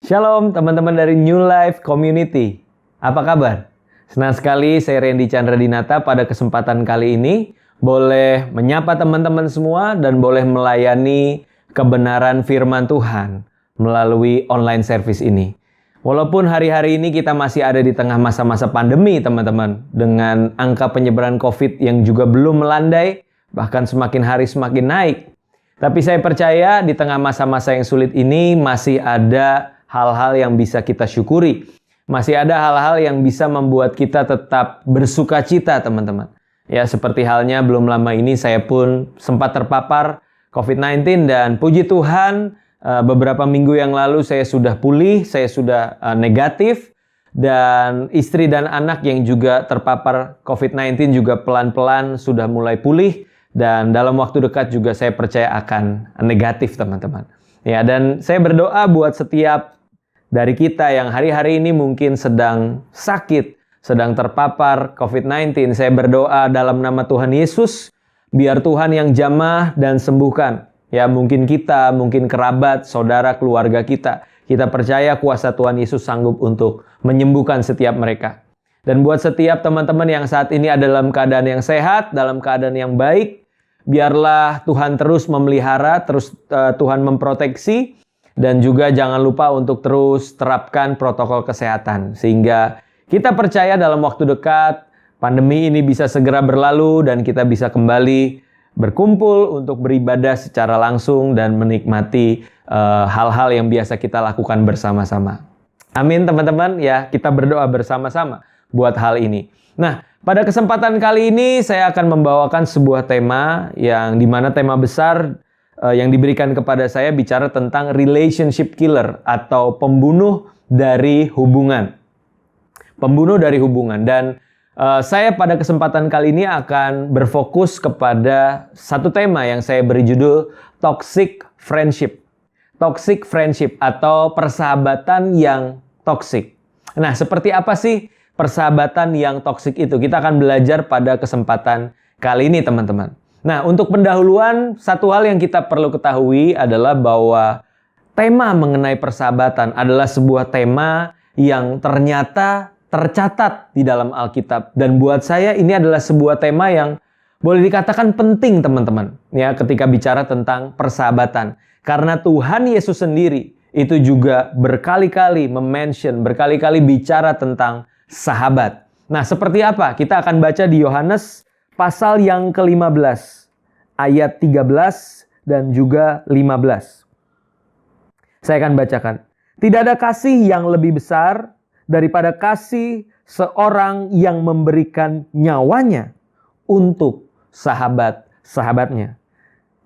Shalom teman-teman dari New Life Community. Apa kabar? Senang sekali saya Randy Chandra Dinata pada kesempatan kali ini boleh menyapa teman-teman semua dan boleh melayani kebenaran firman Tuhan melalui online service ini. Walaupun hari-hari ini kita masih ada di tengah masa-masa pandemi teman-teman, dengan angka penyebaran COVID yang juga belum melandai, bahkan semakin hari semakin naik. Tapi saya percaya di tengah masa-masa yang sulit ini masih ada hal-hal yang bisa kita syukuri. Masih ada hal-hal yang bisa membuat kita tetap bersuka cita, teman-teman. Ya, seperti halnya belum lama ini saya pun sempat terpapar COVID-19 dan puji Tuhan beberapa minggu yang lalu saya sudah pulih, saya sudah negatif, dan istri dan anak yang juga terpapar COVID-19 juga pelan-pelan sudah mulai pulih, dan dalam waktu dekat juga saya percaya akan negatif, teman-teman. Ya, dan saya berdoa buat setiap dari kita yang hari-hari ini mungkin sedang sakit, sedang terpapar COVID-19. Saya berdoa dalam nama Tuhan Yesus, biar Tuhan yang jamah dan sembuhkan. Ya, mungkin kita, mungkin kerabat, saudara, keluarga kita. Kita percaya kuasa Tuhan Yesus sanggup untuk menyembuhkan setiap mereka. Dan buat setiap teman-teman yang saat ini ada dalam keadaan yang sehat, dalam keadaan yang baik, biarlah Tuhan terus memelihara, terus Tuhan memproteksi. Dan juga jangan lupa untuk terus terapkan protokol kesehatan. Sehingga kita percaya dalam waktu dekat pandemi ini bisa segera berlalu dan kita bisa kembali berkumpul untuk beribadah secara langsung dan menikmati hal-hal yang biasa kita lakukan bersama-sama. Amin teman-teman, ya kita berdoa bersama-sama buat hal ini. Nah, pada kesempatan kali ini saya akan membawakan sebuah tema yang dimana tema besar yang diberikan kepada saya bicara tentang relationship killer atau pembunuh dari hubungan. Pembunuh dari hubungan. Dan saya pada kesempatan kali ini akan berfokus kepada satu tema yang saya beri judul Toxic Friendship. Toxic Friendship atau persahabatan yang toksik. Nah, seperti apa sih persahabatan yang toksik itu? Kita akan belajar pada kesempatan kali ini, teman-teman. Nah, untuk pendahuluan, satu hal yang kita perlu ketahui adalah bahwa tema mengenai persahabatan adalah sebuah tema yang ternyata tercatat di dalam Alkitab. Dan buat saya ini adalah sebuah tema yang boleh dikatakan penting, teman-teman. Ya, ketika bicara tentang persahabatan. Karena Tuhan Yesus sendiri itu juga berkali-kali mention, berkali-kali bicara tentang sahabat. Nah, seperti apa? Kita akan baca di Yohanes pasal yang ke-15, ayat 13 dan juga 15. Saya akan bacakan. Tidak ada kasih yang lebih besar daripada kasih seorang yang memberikan nyawanya untuk sahabat-sahabatnya.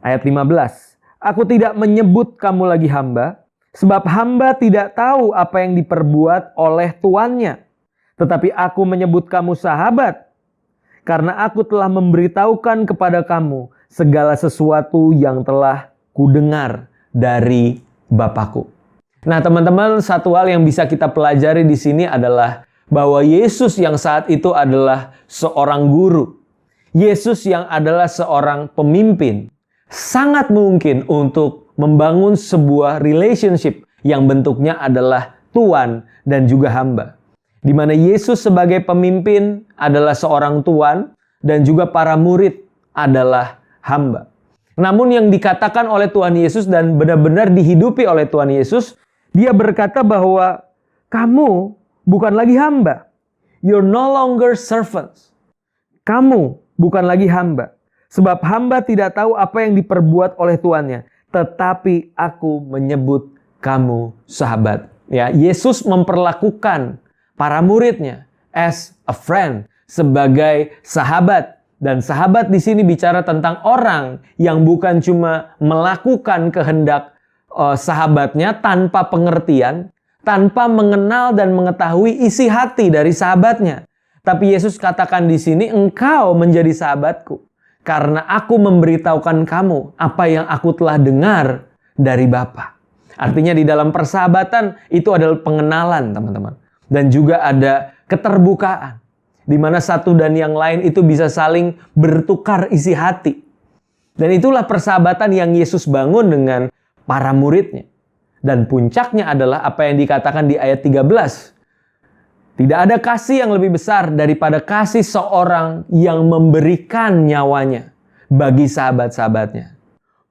Ayat 15. Aku tidak menyebut kamu lagi hamba, sebab hamba tidak tahu apa yang diperbuat oleh tuannya. Tetapi aku menyebut kamu sahabat, karena aku telah memberitahukan kepada kamu segala sesuatu yang telah kudengar dari Bapakku. Nah, teman-teman, satu hal yang bisa kita pelajari di sini adalah bahwa Yesus yang saat itu adalah seorang guru. Yesus yang adalah seorang pemimpin. Sangat mungkin untuk membangun sebuah relationship yang bentuknya adalah tuan dan juga hamba. Di mana Yesus sebagai pemimpin adalah seorang tuan dan juga para murid adalah hamba. Namun yang dikatakan oleh Tuhan Yesus dan benar-benar dihidupi oleh Tuhan Yesus, dia berkata bahwa kamu bukan lagi hamba. You're no longer servants. Kamu bukan lagi hamba. Sebab hamba tidak tahu apa yang diperbuat oleh tuannya. Tetapi aku menyebut kamu sahabat. Ya, Yesus memperlakukan para muridnya as a friend, sebagai sahabat. Dan sahabat di sini bicara tentang orang yang bukan cuma melakukan kehendak sahabatnya tanpa pengertian, tanpa mengenal dan mengetahui isi hati dari sahabatnya. Tapi Yesus katakan di sini, engkau menjadi sahabatku karena aku memberitahukan kamu apa yang aku telah dengar dari Bapa. Artinya di dalam persahabatan itu adalah pengenalan, teman-teman. Dan juga ada keterbukaan, di mana satu dan yang lain itu bisa saling bertukar isi hati. Dan itulah persahabatan yang Yesus bangun dengan para muridnya. Dan puncaknya adalah apa yang dikatakan di ayat 13. Tidak ada kasih yang lebih besar daripada kasih seorang yang memberikan nyawanya bagi sahabat-sahabatnya.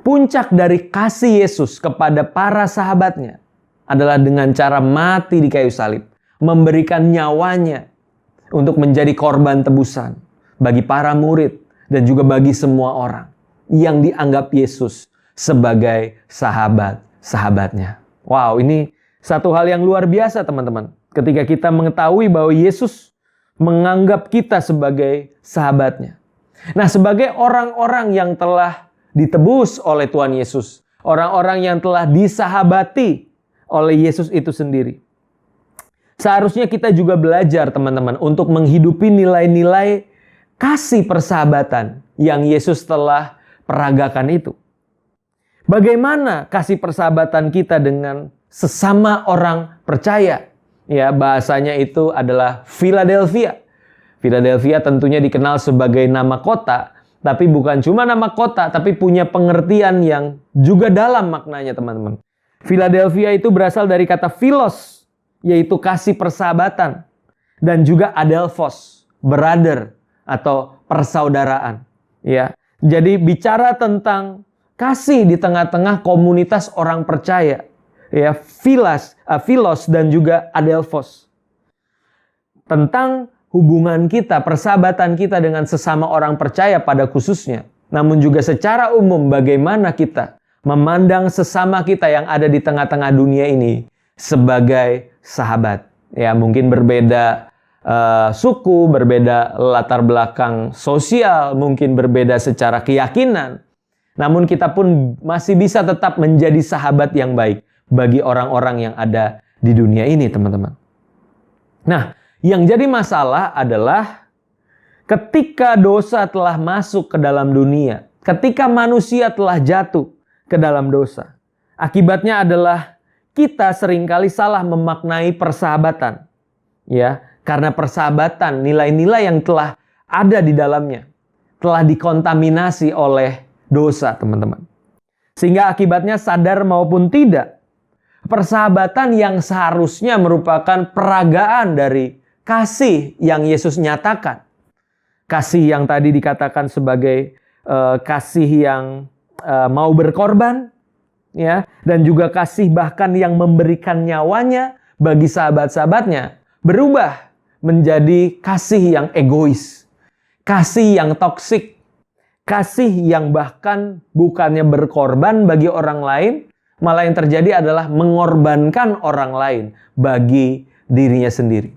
Puncak dari kasih Yesus kepada para sahabatnya adalah dengan cara mati di kayu salib. Memberikan nyawanya untuk menjadi korban tebusan bagi para murid dan juga bagi semua orang yang dianggap Yesus sebagai sahabat-sahabatnya. Wow, ini satu hal yang luar biasa teman-teman. Ketika kita mengetahui bahwa Yesus menganggap kita sebagai sahabatnya. Nah, sebagai orang-orang yang telah ditebus oleh Tuhan Yesus, orang-orang yang telah disahabati oleh Yesus itu sendiri, seharusnya kita juga belajar teman-teman untuk menghidupi nilai-nilai kasih persahabatan yang Yesus telah peragakan itu. Bagaimana kasih persahabatan kita dengan sesama orang percaya? Ya, bahasanya itu adalah Philadelphia. Philadelphia tentunya dikenal sebagai nama kota, tapi bukan cuma nama kota, tapi punya pengertian yang juga dalam maknanya, teman-teman. Philadelphia itu berasal dari kata philos, yaitu kasih persahabatan, dan juga adelphos, brother atau persaudaraan. Ya, jadi bicara tentang kasih di tengah-tengah komunitas orang percaya, ya, philos dan juga adelphos. Tentang hubungan kita, persahabatan kita dengan sesama orang percaya pada khususnya, namun juga secara umum bagaimana kita memandang sesama kita yang ada di tengah-tengah dunia ini sebagai sahabat. Ya, mungkin berbeda suku, berbeda latar belakang sosial, mungkin berbeda secara keyakinan. Namun kita pun masih bisa tetap menjadi sahabat yang baik bagi orang-orang yang ada di dunia ini, teman-teman. Nah, yang jadi masalah adalah ketika dosa telah masuk ke dalam dunia, ketika manusia telah jatuh ke dalam dosa, akibatnya adalah kita seringkali salah memaknai persahabatan. Ya, karena persahabatan, nilai-nilai yang telah ada di dalamnya telah dikontaminasi oleh dosa, teman-teman. Sehingga akibatnya sadar maupun tidak, persahabatan yang seharusnya merupakan peragaan dari kasih yang Yesus nyatakan. Kasih yang tadi dikatakan sebagai kasih yang mau berkorban, ya, dan juga kasih bahkan yang memberikan nyawanya bagi sahabat-sahabatnya, berubah menjadi kasih yang egois, kasih yang toksik, kasih yang bahkan bukannya berkorban bagi orang lain, malah yang terjadi adalah mengorbankan orang lain bagi dirinya sendiri.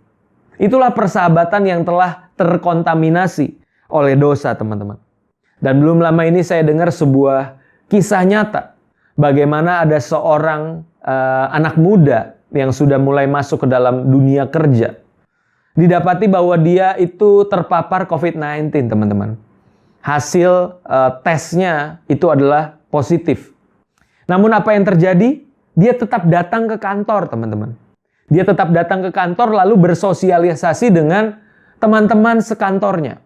Itulah persahabatan yang telah terkontaminasi oleh dosa, teman-teman. Dan belum lama ini saya dengar sebuah kisah nyata, bagaimana ada seorang anak muda yang sudah mulai masuk ke dalam dunia kerja. Didapati bahwa dia itu terpapar COVID-19, teman-teman. Hasil tesnya itu adalah positif. Namun apa yang terjadi? Dia tetap datang ke kantor, teman-teman. Dia tetap datang ke kantor lalu bersosialisasi dengan teman-teman sekantornya.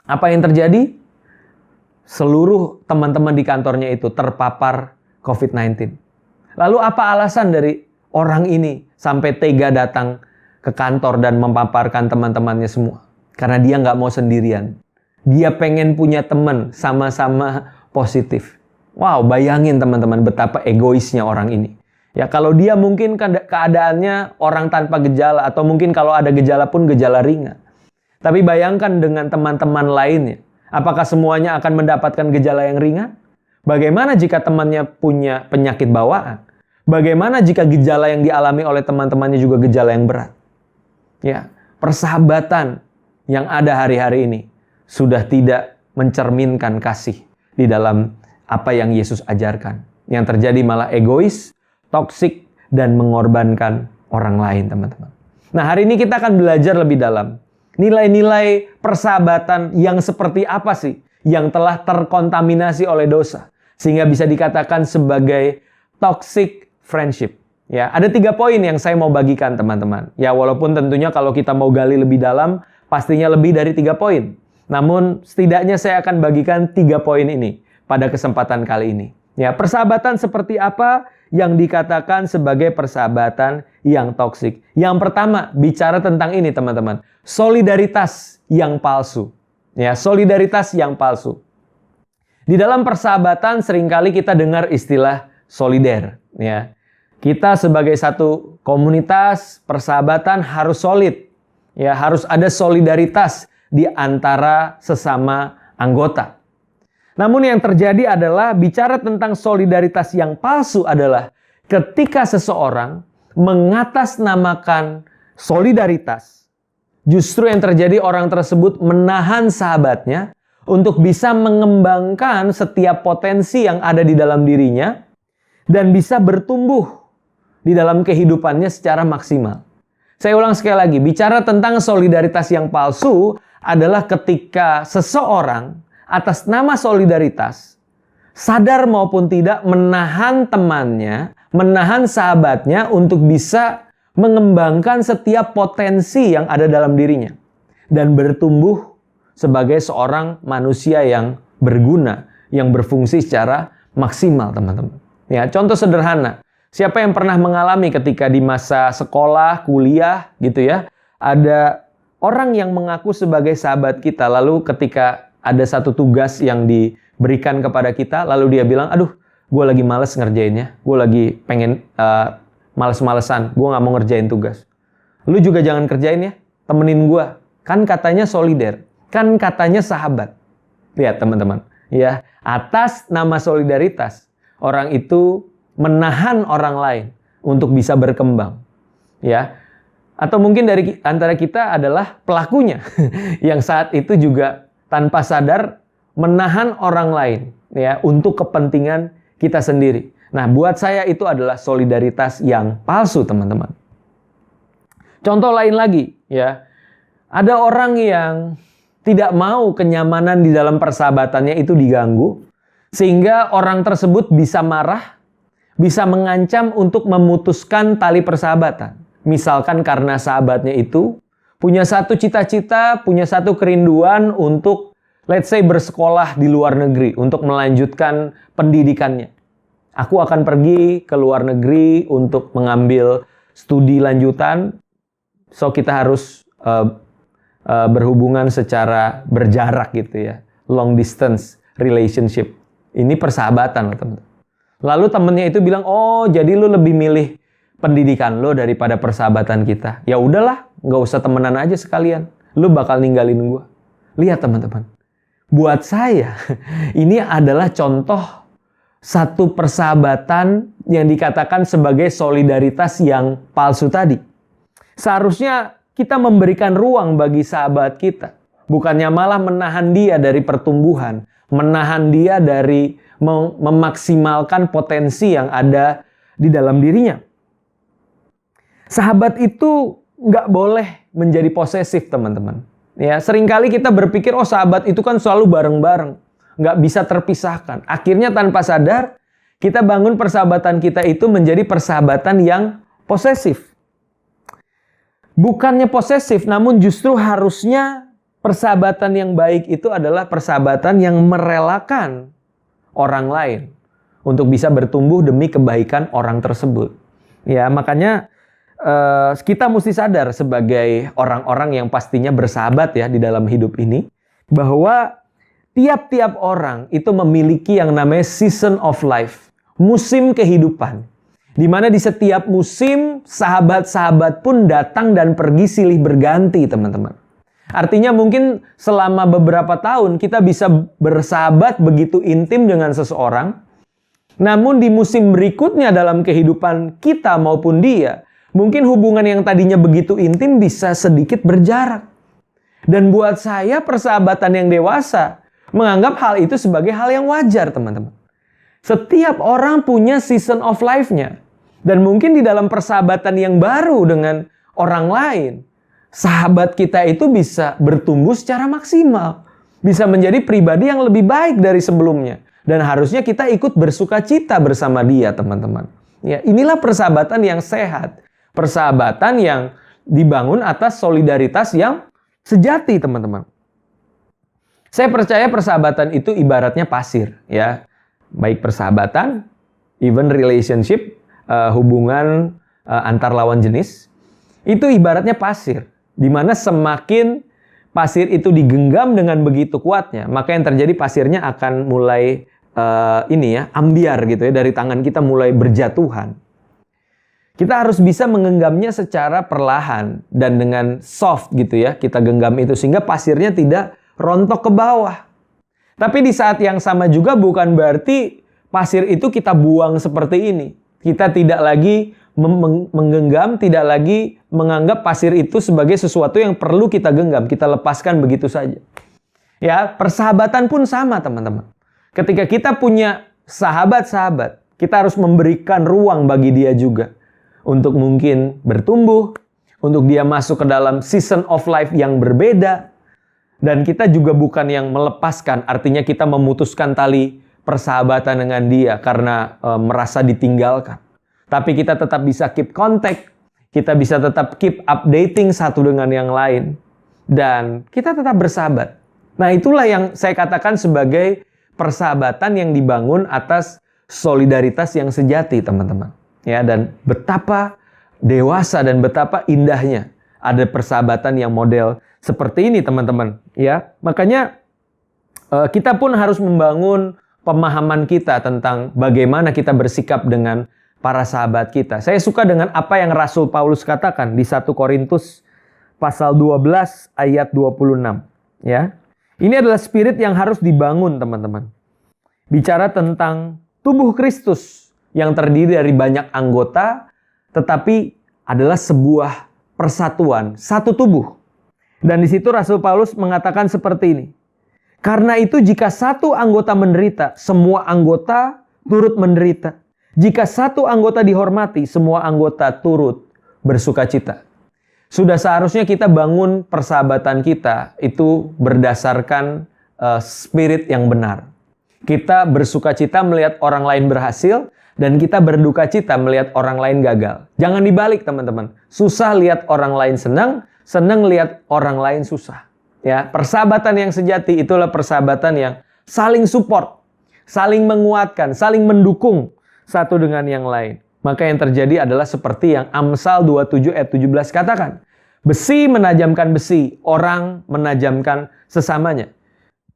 Apa yang terjadi? Seluruh teman-teman di kantornya itu terpapar COVID-19. Lalu apa alasan dari orang ini sampai tega datang ke kantor dan memaparkan teman-temannya semua? Karena dia nggak mau sendirian. Dia pengen punya teman sama-sama positif. Wow, bayangin teman-teman betapa egoisnya orang ini. Ya, kalau dia mungkin keadaannya orang tanpa gejala, atau mungkin kalau ada gejala pun gejala ringan. Tapi bayangkan dengan teman-teman lainnya. Apakah semuanya akan mendapatkan gejala yang ringan? Bagaimana jika temannya punya penyakit bawaan? Bagaimana jika gejala yang dialami oleh teman-temannya juga gejala yang berat? Ya, persahabatan yang ada hari-hari ini sudah tidak mencerminkan kasih di dalam apa yang Yesus ajarkan. Yang terjadi malah egois, toksik, dan mengorbankan orang lain, teman-teman. Nah, hari ini kita akan belajar lebih dalam nilai-nilai persahabatan yang seperti apa sih yang telah terkontaminasi oleh dosa, sehingga bisa dikatakan sebagai toxic friendship. Ya, ada 3 poin yang saya mau bagikan, teman-teman. Ya, walaupun tentunya kalau kita mau gali lebih dalam, pastinya lebih dari 3 poin. Namun, setidaknya saya akan bagikan 3 poin ini pada kesempatan kali ini. Ya, persahabatan seperti apa yang dikatakan sebagai persahabatan yang toksik. Yang pertama, bicara tentang ini teman-teman. Solidaritas yang palsu. Ya, solidaritas yang palsu. Di dalam persahabatan seringkali kita dengar istilah solider. Ya. Kita sebagai satu komunitas persahabatan harus solid. Ya, harus ada solidaritas di antara sesama anggota. Namun yang terjadi adalah bicara tentang solidaritas yang palsu adalah ketika seseorang mengatasnamakan solidaritas, justru yang terjadi orang tersebut menahan sahabatnya untuk bisa mengembangkan setiap potensi yang ada di dalam dirinya dan bisa bertumbuh di dalam kehidupannya secara maksimal. Saya ulang sekali lagi, bicara tentang solidaritas yang palsu adalah ketika seseorang atas nama solidaritas, sadar maupun tidak menahan temannya, menahan sahabatnya untuk bisa mengembangkan setiap potensi yang ada dalam dirinya. Dan bertumbuh sebagai seorang manusia yang berguna, yang berfungsi secara maksimal, teman-teman. Ya, contoh sederhana. Siapa yang pernah mengalami ketika di masa sekolah, kuliah, gitu ya, ada orang yang mengaku sebagai sahabat kita, lalu ketika ada satu tugas yang diberikan kepada kita, lalu dia bilang, aduh, gue lagi males ngerjainnya, gue lagi pengen males-malesan, gue gak mau ngerjain tugas. Lu juga jangan kerjain ya, temenin gue. Kan katanya solider, kan katanya sahabat. Lihat teman-teman, ya, atas nama solidaritas, orang itu menahan orang lain untuk bisa berkembang. Ya, atau mungkin dari antara kita adalah pelakunya yang saat itu juga tanpa sadar menahan orang lain ya untuk kepentingan kita sendiri. Nah, buat saya itu adalah solidaritas yang palsu, teman-teman. Contoh lain lagi ya. Ada orang yang tidak mau kenyamanan di dalam persahabatannya itu diganggu sehingga orang tersebut bisa marah, bisa mengancam untuk memutuskan tali persahabatan. Misalkan karena sahabatnya itu punya satu cita-cita, punya satu kerinduan untuk, let's say, bersekolah di luar negeri, untuk melanjutkan pendidikannya. Aku akan pergi ke luar negeri untuk mengambil studi lanjutan, so kita harus berhubungan secara berjarak gitu ya. Long distance relationship. Ini persahabatan, teman-teman. Lalu temennya itu bilang, oh jadi lu lebih milih pendidikan lo daripada persahabatan kita. Ya udahlah, nggak usah temenan aja sekalian. Lu bakal ninggalin gue. Lihat teman-teman. Buat saya, ini adalah contoh satu persahabatan yang dikatakan sebagai solidaritas yang palsu tadi. Seharusnya kita memberikan ruang bagi sahabat kita. Bukannya malah menahan dia dari pertumbuhan. Menahan dia dari memaksimalkan potensi yang ada di dalam dirinya. Sahabat itu nggak boleh menjadi posesif, teman-teman. Ya, seringkali kita berpikir, oh sahabat itu kan selalu bareng-bareng. Nggak bisa terpisahkan. Akhirnya tanpa sadar, kita bangun persahabatan kita itu menjadi persahabatan yang posesif. Bukannya posesif, namun justru harusnya persahabatan yang baik itu adalah persahabatan yang merelakan orang lain untuk bisa bertumbuh demi kebaikan orang tersebut. Ya, makanya kita mesti sadar sebagai orang-orang yang pastinya bersahabat ya di dalam hidup ini, bahwa tiap-tiap orang itu memiliki yang namanya season of life, musim kehidupan. Di mana di setiap musim sahabat-sahabat pun datang dan pergi silih berganti, teman-teman. Artinya mungkin selama beberapa tahun kita bisa bersahabat begitu intim dengan seseorang, namun di musim berikutnya dalam kehidupan kita maupun dia, mungkin hubungan yang tadinya begitu intim bisa sedikit berjarak. Dan buat saya persahabatan yang dewasa menganggap hal itu sebagai hal yang wajar, teman-teman. Setiap orang punya season of life-nya. Dan mungkin di dalam persahabatan yang baru dengan orang lain, sahabat kita itu bisa bertumbuh secara maksimal. Bisa menjadi pribadi yang lebih baik dari sebelumnya. Dan harusnya kita ikut bersuka cita bersama dia, teman-teman. Ya, inilah persahabatan yang sehat. Persahabatan yang dibangun atas solidaritas yang sejati, teman-teman. Saya percaya persahabatan itu ibaratnya pasir, ya. Baik persahabatan even relationship, hubungan antar lawan jenis, itu ibaratnya pasir. Di mana semakin pasir itu digenggam dengan begitu kuatnya, maka yang terjadi pasirnya akan mulai ambiar gitu ya, dari tangan kita mulai berjatuhan. Kita harus bisa menggenggamnya secara perlahan dan dengan soft gitu ya. Kita genggam itu sehingga pasirnya tidak rontok ke bawah. Tapi di saat yang sama juga bukan berarti pasir itu kita buang seperti ini. Kita tidak lagi menggenggam, tidak lagi menganggap pasir itu sebagai sesuatu yang perlu kita genggam. Kita lepaskan begitu saja. Ya, persahabatan pun sama, teman-teman. Ketika kita punya sahabat-sahabat, kita harus memberikan ruang bagi dia juga. Untuk mungkin bertumbuh, untuk dia masuk ke dalam season of life yang berbeda. Dan kita juga bukan yang melepaskan, artinya kita memutuskan tali persahabatan dengan dia karena merasa ditinggalkan. Tapi kita tetap bisa keep contact, kita bisa tetap keep updating satu dengan yang lain. Dan kita tetap bersahabat. Nah, itulah yang saya katakan sebagai persahabatan yang dibangun atas solidaritas yang sejati, teman-teman. Ya, dan betapa dewasa dan betapa indahnya ada persahabatan yang model seperti ini, teman-teman. Ya, makanya kita pun harus membangun pemahaman kita tentang bagaimana kita bersikap dengan para sahabat kita. Saya suka dengan apa yang Rasul Paulus katakan di 1 Korintus pasal 12 ayat 26. Ya, ini adalah spirit yang harus dibangun, teman-teman. Bicara tentang tubuh Kristus yang terdiri dari banyak anggota, tetapi adalah sebuah persatuan, satu tubuh. Dan di situ Rasul Paulus mengatakan seperti ini. Karena itu jika satu anggota menderita, semua anggota turut menderita. Jika satu anggota dihormati, semua anggota turut bersukacita. Sudah seharusnya kita bangun persahabatan kita itu berdasarkan spirit yang benar. Kita bersukacita melihat orang lain berhasil, dan kita berduka cita melihat orang lain gagal. Jangan dibalik, teman-teman. Susah lihat orang lain senang, senang lihat orang lain susah. Ya, persahabatan yang sejati itulah persahabatan yang saling support, saling menguatkan, saling mendukung satu dengan yang lain. Maka yang terjadi adalah seperti yang Amsal 27 ayat 17 katakan. Besi menajamkan besi, orang menajamkan sesamanya.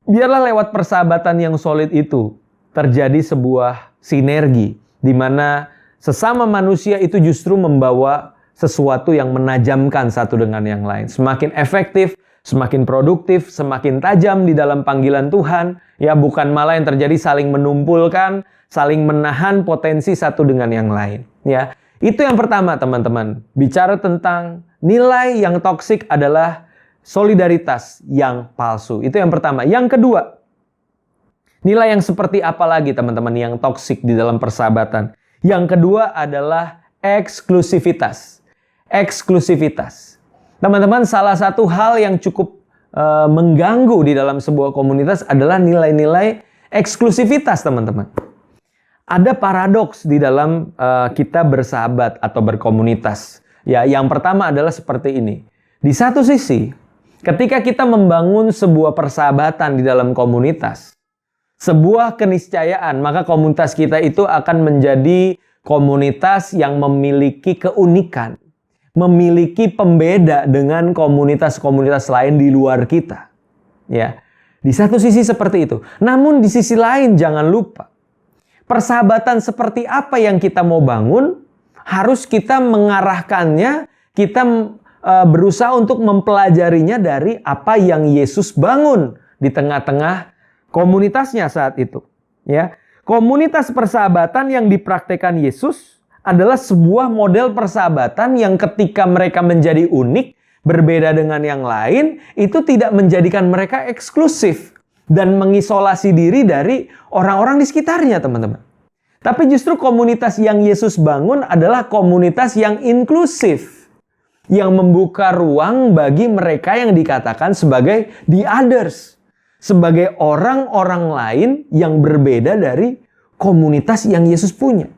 Biarlah lewat persahabatan yang solid itu terjadi sebuah sinergi, di mana sesama manusia itu justru membawa sesuatu yang menajamkan satu dengan yang lain. Semakin efektif, semakin produktif, semakin tajam di dalam panggilan Tuhan. Ya, bukan malah yang terjadi saling menumpulkan, saling menahan potensi satu dengan yang lain. Ya, itu yang pertama, teman-teman. Bicara tentang nilai yang toksik adalah solidaritas yang palsu. Itu yang pertama. Yang kedua, nilai yang seperti apa lagi, teman-teman, yang toksik di dalam persahabatan? Yang kedua adalah eksklusivitas. Eksklusivitas. Teman-teman, salah satu hal yang cukup mengganggu di dalam sebuah komunitas adalah nilai-nilai eksklusivitas, teman-teman. Ada paradoks di dalam kita bersahabat atau berkomunitas. Ya, yang pertama adalah seperti ini. Di satu sisi, ketika kita membangun sebuah persahabatan di dalam komunitas, sebuah keniscayaan, maka komunitas kita itu akan menjadi komunitas yang memiliki keunikan, memiliki pembeda dengan komunitas-komunitas lain di luar kita. Ya, di satu sisi seperti itu. Namun di sisi lain jangan lupa, persahabatan seperti apa yang kita mau bangun, harus kita mengarahkannya, kita berusaha untuk mempelajarinya dari apa yang Yesus bangun di tengah-tengah komunitasnya saat itu. Ya, komunitas persahabatan yang dipraktekkan Yesus adalah sebuah model persahabatan yang ketika mereka menjadi unik, berbeda dengan yang lain, itu tidak menjadikan mereka eksklusif dan mengisolasi diri dari orang-orang di sekitarnya, teman-teman. Tapi justru komunitas yang Yesus bangun adalah komunitas yang inklusif, yang membuka ruang bagi mereka yang dikatakan sebagai the others, sebagai orang-orang lain yang berbeda dari komunitas yang Yesus punya.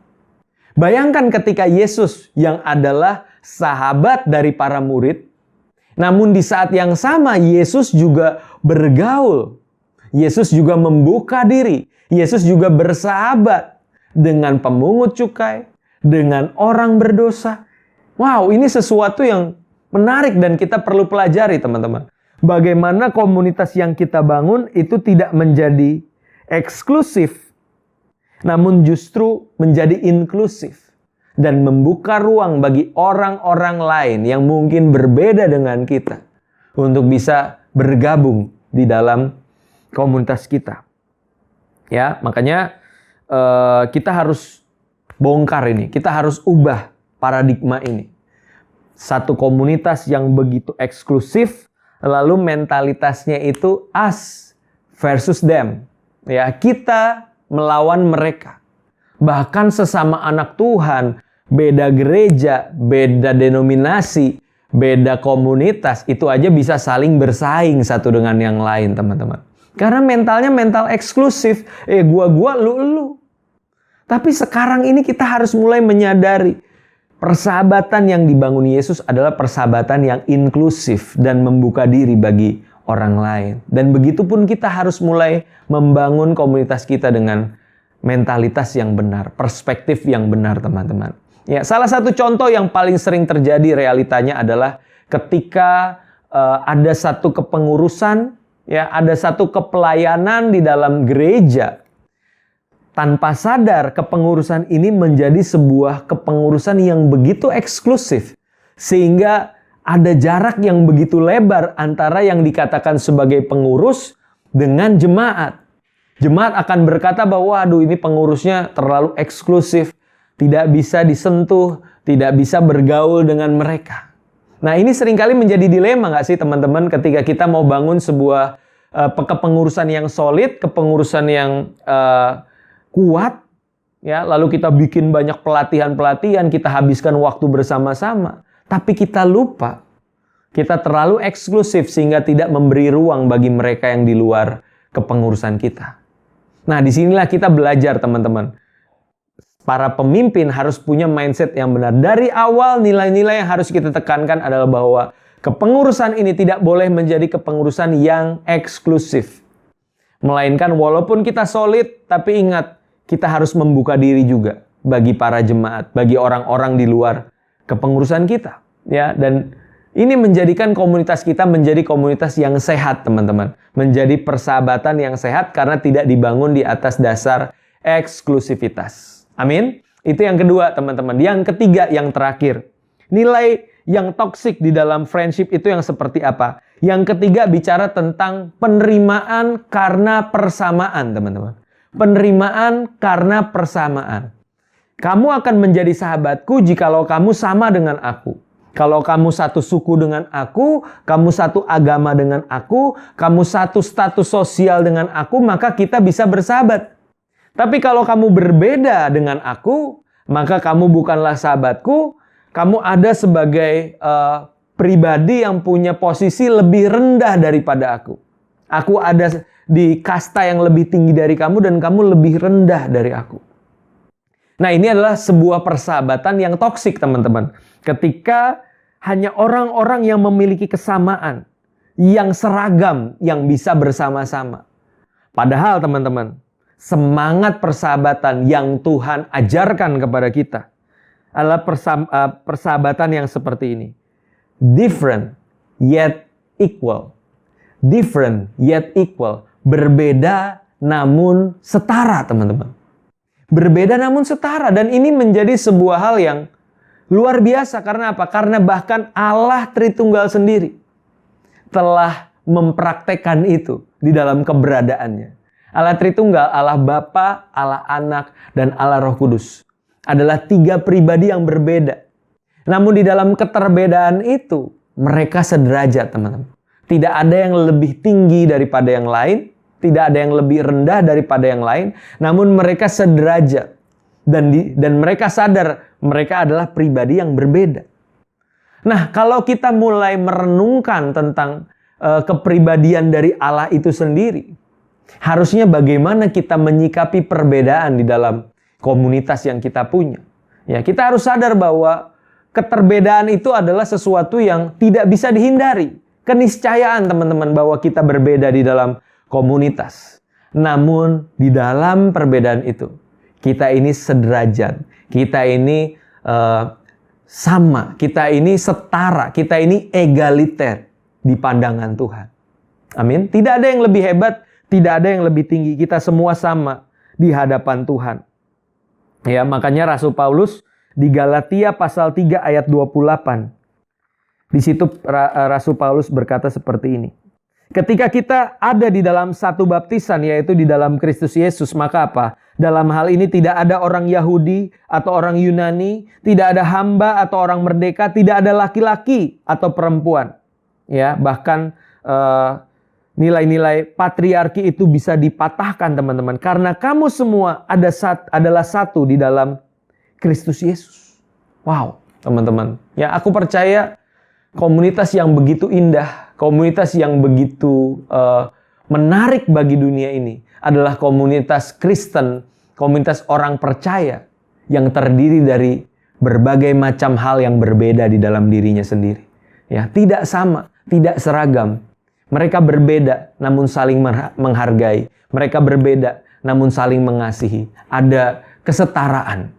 Bayangkan ketika Yesus yang adalah sahabat dari para murid, namun di saat yang sama Yesus juga bergaul, Yesus juga membuka diri, Yesus juga bersahabat dengan pemungut cukai, dengan orang berdosa. Wow, ini sesuatu yang menarik dan kita perlu pelajari, teman-teman. Bagaimana komunitas yang kita bangun itu tidak menjadi eksklusif, namun justru menjadi inklusif dan membuka ruang bagi orang-orang lain yang mungkin berbeda dengan kita untuk bisa bergabung di dalam komunitas kita. Ya, makanya kita harus bongkar ini, kita harus ubah paradigma ini. Satu komunitas yang begitu eksklusif, lalu mentalitasnya itu us versus them. Ya, kita melawan mereka. Bahkan sesama anak Tuhan, beda gereja, beda denominasi, beda komunitas, itu aja bisa saling bersaing satu dengan yang lain, teman-teman. Karena mentalnya mental eksklusif. Gua, lu. Tapi sekarang ini kita harus mulai menyadari persahabatan yang dibangun Yesus adalah persahabatan yang inklusif dan membuka diri bagi orang lain. Dan begitupun kita harus mulai membangun komunitas kita dengan mentalitas yang benar, perspektif yang benar, teman-teman. Ya, salah satu contoh yang paling sering terjadi realitanya adalah ketika ada satu kepengurusan, ya, ada satu kepelayanan di dalam gereja. Tanpa sadar, kepengurusan ini menjadi sebuah kepengurusan yang begitu eksklusif. Sehingga ada jarak yang begitu lebar antara yang dikatakan sebagai pengurus dengan jemaat. Jemaat akan berkata bahwa, aduh, ini pengurusnya terlalu eksklusif. Tidak bisa disentuh, tidak bisa bergaul dengan mereka. Nah, ini seringkali menjadi dilema nggak sih, teman-teman, ketika kita mau bangun sebuah kepengurusan yang solid, kepengurusan yang kuat, ya, lalu kita bikin banyak pelatihan-pelatihan, kita habiskan waktu bersama-sama, tapi kita lupa, kita terlalu eksklusif sehingga tidak memberi ruang bagi mereka yang di luar kepengurusan kita. Nah, disinilah kita belajar, teman-teman. Para pemimpin harus punya mindset yang benar. Dari awal, nilai-nilai yang harus kita tekankan adalah bahwa kepengurusan ini tidak boleh menjadi kepengurusan yang eksklusif. Melainkan walaupun kita solid, tapi ingat, kita harus membuka diri juga bagi para jemaat, bagi orang-orang di luar kepengurusan kita. Ya, dan ini menjadikan komunitas kita menjadi komunitas yang sehat, teman-teman. Menjadi persahabatan yang sehat karena tidak dibangun di atas dasar eksklusivitas. Amin. Itu yang kedua, teman-teman. Yang ketiga, yang terakhir. Nilai yang toksik di dalam friendship itu yang seperti apa? Yang ketiga bicara tentang penerimaan karena persamaan, teman-teman. Penerimaan karena persamaan. Kamu akan menjadi sahabatku jikalau kamu sama dengan aku. Kalau kamu satu suku dengan aku, kamu satu agama dengan aku, kamu satu status sosial dengan aku, maka kita bisa bersahabat. Tapi kalau kamu berbeda dengan aku, maka kamu bukanlah sahabatku. Kamu ada sebagai pribadi yang punya posisi lebih rendah daripada aku. Aku ada di kasta yang lebih tinggi dari kamu dan kamu lebih rendah dari aku. Nah, ini adalah sebuah persahabatan yang toksik, teman-teman. Ketika hanya orang-orang yang memiliki kesamaan, yang seragam, yang bisa bersama-sama. Padahal, teman-teman, semangat persahabatan yang Tuhan ajarkan kepada kita adalah persahabatan yang seperti ini. Different yet equal. Different yet equal. Berbeda namun setara, teman-teman. Berbeda namun setara. Dan ini menjadi sebuah hal yang luar biasa. Karena apa? Karena bahkan Allah Tritunggal sendiri telah mempraktekkan itu di dalam keberadaannya. Allah Tritunggal, Allah Bapa, Allah Anak, dan Allah Roh Kudus adalah tiga pribadi yang berbeda. Namun di dalam keterbedaan itu, mereka sederajat, teman-teman. Tidak ada yang lebih tinggi daripada yang lain, tidak ada yang lebih rendah daripada yang lain, namun mereka sederajat. Dan mereka sadar mereka adalah pribadi yang berbeda. Nah, kalau kita mulai merenungkan tentang kepribadian dari Allah itu sendiri, harusnya bagaimana kita menyikapi perbedaan di dalam komunitas yang kita punya. Ya, kita harus sadar bahwa keterbedaan itu adalah sesuatu yang tidak bisa dihindari. Keniscayaan, teman-teman, bahwa kita berbeda di dalam komunitas. Namun, di dalam perbedaan itu, Kita ini sederajat, kita ini sama, kita ini setara, kita ini egaliter di pandangan Tuhan. Amin. Tidak ada yang lebih hebat, tidak ada yang lebih tinggi. Kita semua sama di hadapan Tuhan. Ya, makanya Rasul Paulus di Galatia pasal 3 ayat 28. Di situ Rasul Paulus berkata seperti ini. Ketika kita ada di dalam satu baptisan, yaitu di dalam Kristus Yesus, maka apa? Dalam hal ini tidak ada orang Yahudi atau orang Yunani, tidak ada hamba atau orang merdeka, tidak ada laki-laki atau perempuan. Ya, bahkan nilai-nilai patriarki itu bisa dipatahkan, teman-teman, karena kamu semua adalah satu di dalam Kristus Yesus. Wow, teman-teman. Ya, aku percaya komunitas yang begitu indah, komunitas yang begitu menarik bagi dunia ini adalah komunitas Kristen, komunitas orang percaya yang terdiri dari berbagai macam hal yang berbeda di dalam dirinya sendiri. Ya, tidak sama, tidak seragam. Mereka berbeda namun saling menghargai. Mereka berbeda namun saling mengasihi. Ada kesetaraan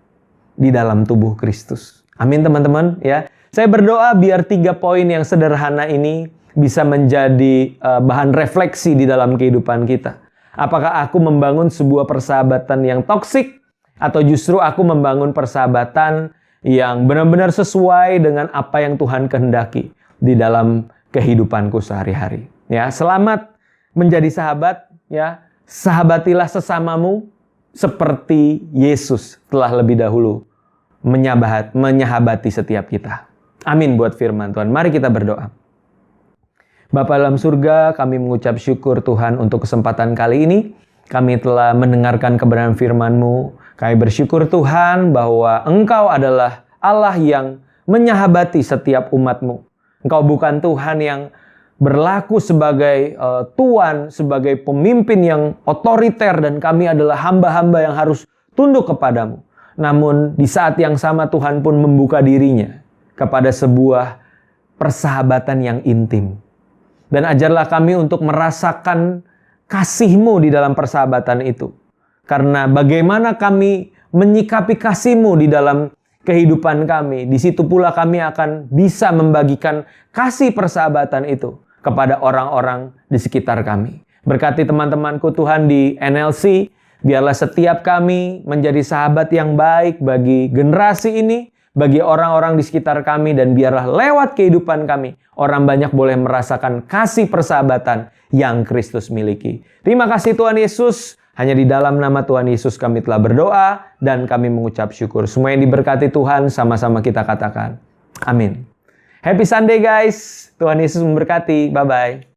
di dalam tubuh Kristus. Amin, teman-teman, ya. Saya berdoa biar 3 poin yang sederhana ini bisa menjadi bahan refleksi di dalam kehidupan kita. Apakah aku membangun sebuah persahabatan yang toksik, atau justru aku membangun persahabatan yang benar-benar sesuai dengan apa yang Tuhan kehendaki di dalam kehidupanku sehari-hari. Ya, selamat menjadi sahabat, ya. Sahabatilah sesamamu seperti Yesus telah lebih dahulu menyahabati setiap kita. Amin buat firman Tuhan. Mari kita berdoa. Bapa dalam surga, kami mengucap syukur Tuhan untuk kesempatan kali ini. Kami telah mendengarkan kebenaran firman-Mu. Kami bersyukur Tuhan bahwa Engkau adalah Allah yang menyahabati setiap umat-Mu. Engkau bukan Tuhan yang berlaku sebagai Tuhan, sebagai pemimpin yang otoriter, dan kami adalah hamba-hamba yang harus tunduk kepadamu. Namun di saat yang sama Tuhan pun membuka dirinya kepada sebuah persahabatan yang intim. Dan ajarlah kami untuk merasakan kasih-Mu di dalam persahabatan itu. Karena bagaimana kami menyikapi kasih-Mu di dalam kehidupan kami, di situ pula kami akan bisa membagikan kasih persahabatan itu kepada orang-orang di sekitar kami. Berkati teman-temanku Tuhan di NLC, biarlah setiap kami menjadi sahabat yang baik bagi generasi ini, bagi orang-orang di sekitar kami, dan biarlah lewat kehidupan kami, orang banyak boleh merasakan kasih persahabatan yang Kristus miliki. Terima kasih Tuhan Yesus, hanya di dalam nama Tuhan Yesus kami telah berdoa, dan kami mengucap syukur. Semua yang diberkati Tuhan, sama-sama kita katakan, amin. Happy Sunday guys, Tuhan Yesus memberkati, bye-bye.